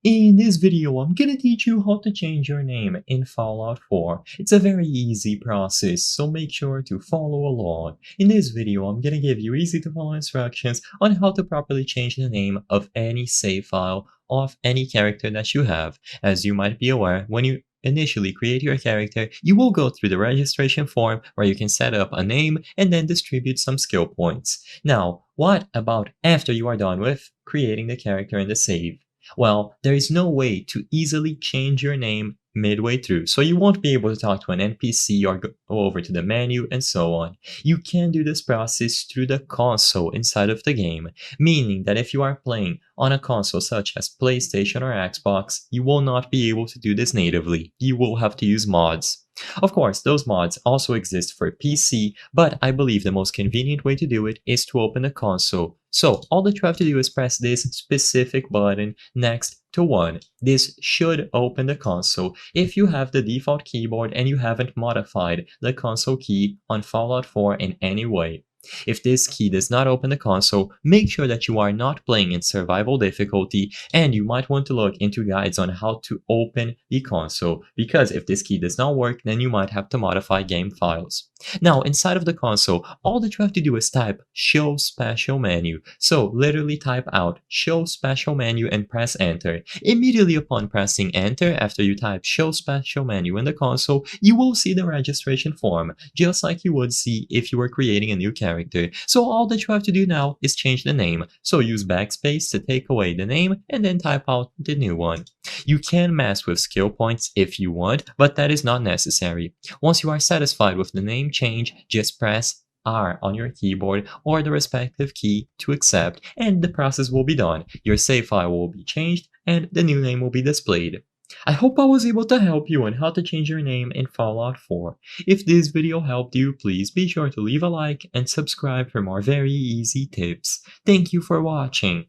In this video, I'm gonna teach you how to change your name in Fallout 4. It's a very easy process, so make sure to follow along. In this video, I'm gonna give you easy to follow instructions on how to properly change the name of any save file of any character that you have. As you might be aware, when you initially create your character, you will go through the registration form where you can set up a name and then distribute some skill points. Now, what about after you are done with creating the character in the save? Well, there is no way to easily change your name midway through, so you won't be able to talk to an NPC or go over to the menu and so on. You can do this process through the console inside of the game, meaning that if you are playing on a console such as PlayStation or Xbox, you will not be able to do this natively. You will have to use mods. Of course, those mods also exist for PC, but I believe the most convenient way to do it is to open the console. So all that you have to do is press this specific button next to 1. This should open the console if you have the default keyboard and you haven't modified the console key on Fallout 4 in any way. If this key does not open the console, make sure that you are not playing in survival difficulty, and you might want to look into guides on how to open the console, because if this key does not work, then you might have to modify game files. Now, inside of the console, all that you have to do is type show special menu. So literally type out show special menu and press enter. Immediately upon pressing enter, after you type show special menu in the console, you will see the registration form, just like you would see if you were creating a new character. So all that you have to do now is change the name. So use backspace to take away the name and then type out the new one. You can mess with skill points if you want, but that is not necessary. Once you are satisfied with the name change, just press R on your keyboard or the respective key to accept, and the process will be done. Your save file will be changed and the new name will be displayed. I hope I was able to help you on how to change your name in Fallout 4. If this video helped you, please be sure to leave a like and subscribe for more very easy tips. Thank you for watching.